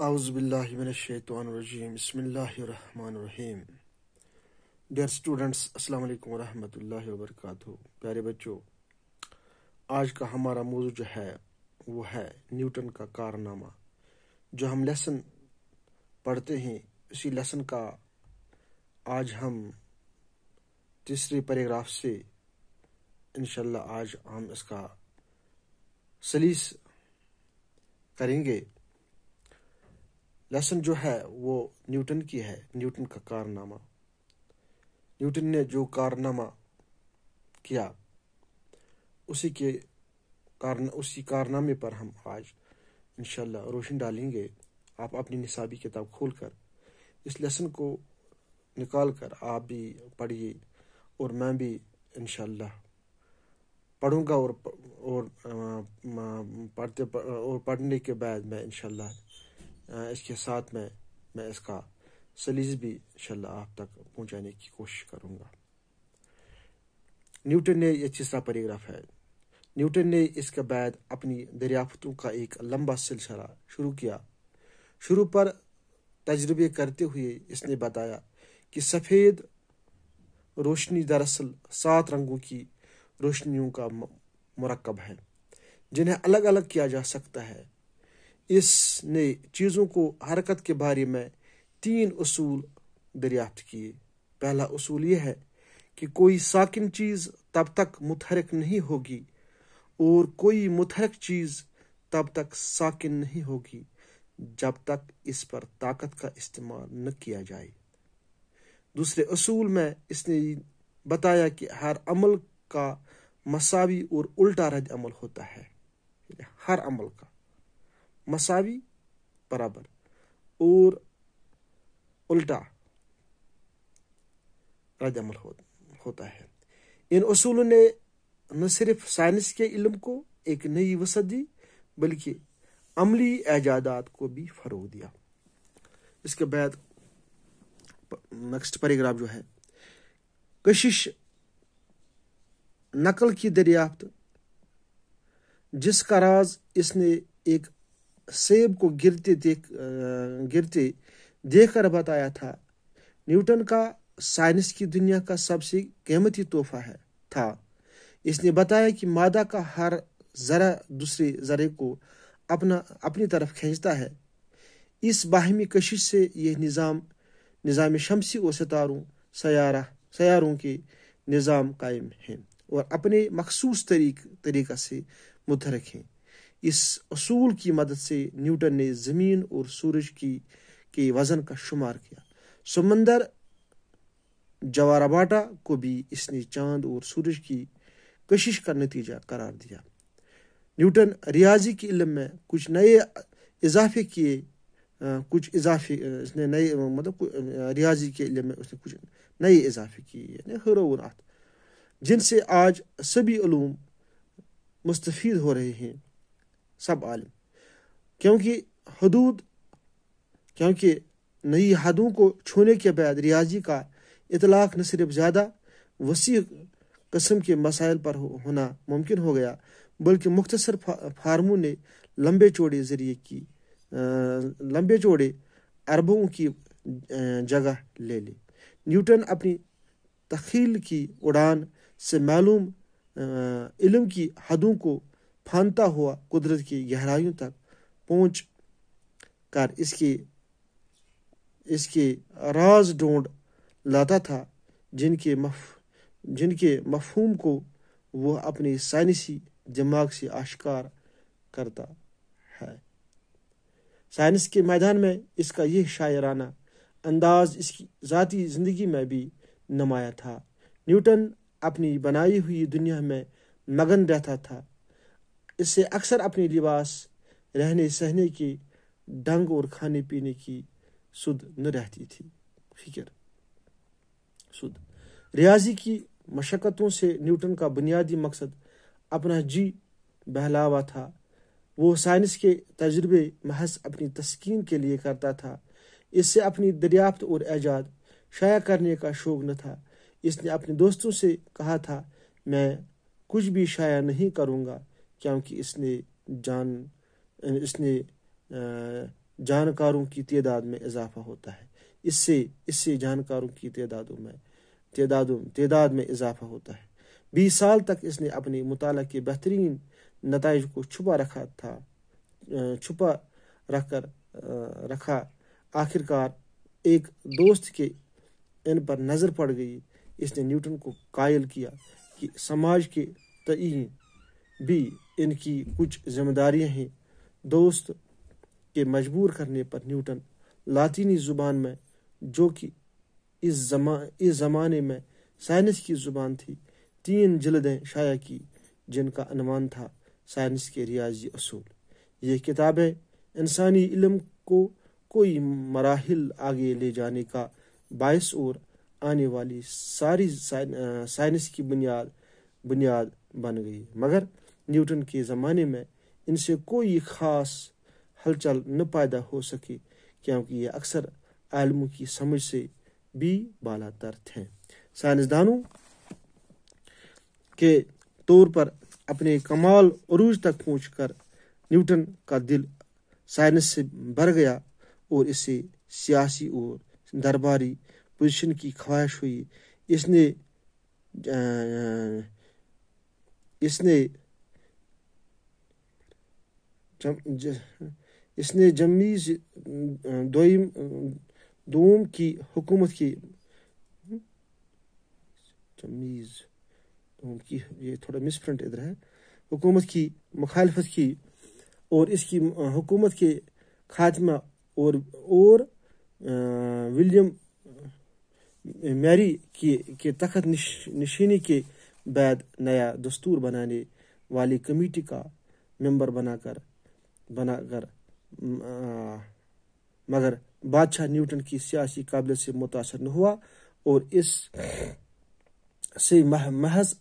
اعوذ باللہ من الشیطان الرجیم بسم اللہ الرحمن الرحیم. ڈیئر اسٹوڈنٹس، السلام علیکم ورحمۃ اللہ وبرکاتہ. پیارے بچوں، آج کا ہمارا موضوع جو ہے وہ ہے نیوٹن کا کارنامہ. جو ہم لیسن پڑھتے ہیں اسی لیسن کا آج ہم تیسرے پیراگراف سے انشاءاللہ آج ہم اس کا سلیس کریں گے. لیسن جو ہے وہ نیوٹن کی ہے، نیوٹن کا کارنامہ. نیوٹن نے جو کارنامہ کیا اسی کارنامے پر ہم آج انشاءاللہ روشنی ڈالیں گے. آپ اپنی نصابی کتاب کھول کر اس لیسن کو نکال کر آپ بھی پڑھیے اور میں بھی انشاءاللہ پڑھوں گا اور پڑھنے کے بعد میں انشاءاللہ اس کے ساتھ میں اس کا سلیس بھی انشاءاللہ آپ تک پہنچانے کی کوشش کروں گا. نیوٹن نے یہ تیسرا پیراگراف ہے. نیوٹن نے اس کے بعد اپنی دریافتوں کا ایک لمبا سلسلہ شروع کیا. شروع پر تجربے کرتے ہوئے اس نے بتایا کہ سفید روشنی دراصل 7 رنگوں کی روشنیوں کا مرکب ہے جنہیں الگ الگ کیا جا سکتا ہے. اس نے چیزوں کو حرکت کے بارے میں 3 اصول دریافت کیے. پہلا اصول یہ ہے کہ کوئی ساکن چیز تب تک متحرک نہیں ہوگی اور کوئی متحرک چیز تب تک ساکن نہیں ہوگی جب تک اس پر طاقت کا استعمال نہ کیا جائے. دوسرے اصول میں اس نے بتایا کہ ہر عمل کا مساوی اور الٹا رد عمل ہوتا ہے. ہر عمل کا مساوی برابر اور الٹا رد عمل ہوتا ہے. ان اصولوں نے نہ صرف سائنس کے علم کو ایک نئی وسعت دی بلکہ عملی ایجادات کو بھی فروغ دیا. اس کے بعد نیکسٹ پیراگراف جو ہے کشش نقل کی دریافت، جس کا راز اس نے ایک سیب کو گرتے دیکھ کر بتایا تھا. نیوٹن کا سائنس کی دنیا کا سب سے قیمتی تحفہ تھا. اس نے بتایا کہ مادہ کا ہر ذرہ دوسرے ذرے کو اپنی طرف کھینچتا ہے. اس باہمی کشش سے یہ نظام شمسی اور سیاروں کے نظام قائم ہیں اور اپنے مخصوص طریقہ سے متحرک ہیں. اس اصول کی مدد سے نیوٹن نے زمین اور سورج کے وزن کا شمار کیا. سمندر جاوارباٹا کو بھی اس نے چاند اور سورج کی کشش کا نتیجہ قرار دیا. نیوٹن ریاضی کے علم میں کچھ نئے اضافے کیے. ریاضی کے علم میں اس نے کچھ نئے اضافے کیے یعنی حروات جن سے آج سبھی علوم مستفید ہو رہے ہیں. سب عالم کیونکہ نئی حدوں کو چھونے کے بعد ریاضی کا اطلاق نہ صرف زیادہ وسیع قسم کے مسائل پر ہونا ممکن ہو گیا بلکہ مختصر فارموں نے لمبے چوڑے اربوں کی جگہ لے لی. نیوٹن اپنی تخیل کی اڑان سے معلوم علم کی حدوں کو پھاندتا ہوا قدرت کی گہرائیوں تک پہنچ کر اس کے راز ڈھونڈ لاتا تھا جن کے مفہوم کو وہ اپنے سائنسی دماغ سے آشکار کرتا ہے. سائنس کے میدان میں اس کا یہ شاعرانہ انداز اس کی ذاتی زندگی میں بھی نمایاں تھا. نیوٹن اپنی بنائی ہوئی دنیا میں مگن رہتا تھا. اس سے اکثر اپنے لباس، رہنے سہنے کے ڈھنگ اور کھانے پینے کی سدھ نہ رہتی تھی. ریاضی کی مشقتوں سے نیوٹن کا بنیادی مقصد اپنا جی بہلاوا تھا. وہ سائنس کے تجربے محض اپنی تسکین کے لیے کرتا تھا. اس سے اپنی دریافت اور ایجاد شائع کرنے کا شوق نہ تھا. اس نے اپنے دوستوں سے کہا تھا، میں کچھ بھی شائع نہیں کروں گا کیونکہ اس نے جانکاروں کی تعداد میں اضافہ ہوتا ہے۔ اس سے جانکاروں کی تعداد میں اضافہ ہوتا ہے۔ 20 سال تک اس نے اپنے مطالعہ کے بہترین نتائج کو چھپا رکھا۔ آخرکار ایک دوست کے ان پر نظر پڑ گئی۔ اس نے نیوٹن کو قائل کیا کہ سماج کے تئیں بھی ان کی کچھ ذمہ داریاں ہیں۔ دوست کے مجبور کرنے پر نیوٹن لاطینی زبان میں، جو کہ اس زمانے میں سائنس کی زبان تھی، 3 جلدیں شائع کی، جن کا عنوان تھا سائنس کے ریاضی اصول۔ یہ کتابیں انسانی علم کو کوئی مراحل آگے لے جانے کا باعث اور آنے والی ساری سائنس کی بنیاد بن گئی، مگر نیوٹن کے زمانے میں ان سے کوئی خاص ہلچل نہ پیدا ہو سکی، کیونکہ یہ اکثر عالموں کی سمجھ سے بھی بالاتر تھے۔ سائنسدانوں کے طور پر اپنے کمال عروج تک پہنچ کر نیوٹن کا دل سائنس سے بھر گیا اور اسے سیاسی اور درباری پوزیشن کی خواہش ہوئی۔ اس نے جمیز دوم کی حکومت کی یہ تھوڑا مس پرنٹ ادھر ہے، حکومت کی مخالفت کی اور اس کی حکومت کے خاتمہ اور ولیم میری کے تخت نشینی کے بعد نیا دستور بنانے والی کمیٹی کا ممبر بنا کر مگر بادشاہ نیوٹن کی سیاسی قابلیت سے متاثر نہ ہوا اور اس سے محض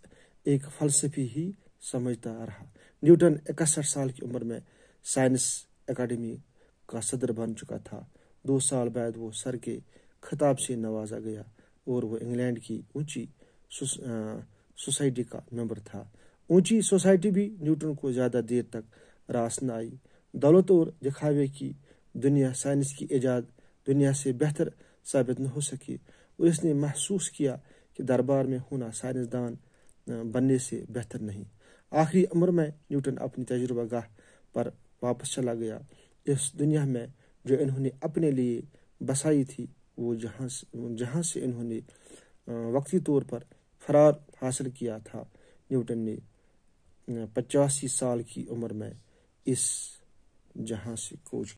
ایک فلسفی ہی سمجھتا رہا۔ نیوٹن 61 سال کی عمر میں سائنس اکیڈمی کا صدر بن چکا تھا۔ 2 سال بعد وہ سر کے خطاب سے نوازا گیا اور وہ انگلینڈ کی اونچی سوسائٹی کا ممبر تھا۔ اونچی سوسائٹی بھی نیوٹن کو زیادہ دیر تک راس نہ آئی۔ دولت اور دکھاوے کی دنیا سائنس کی ایجاد دنیا سے بہتر ثابت نہ ہو سکی اور اس نے محسوس کیا کہ دربار میں ہونا سائنسدان بننے سے بہتر نہیں۔ آخری عمر میں نیوٹن اپنی تجربہ گاہ پر واپس چلا گیا، اس دنیا میں جو انہوں نے اپنے لیے بسائی تھی، وہ جہاں سے انہوں نے وقتی طور پر فرار حاصل کیا تھا۔ نیوٹن نے 85 سال کی عمر میں اس جہاں سے کوچ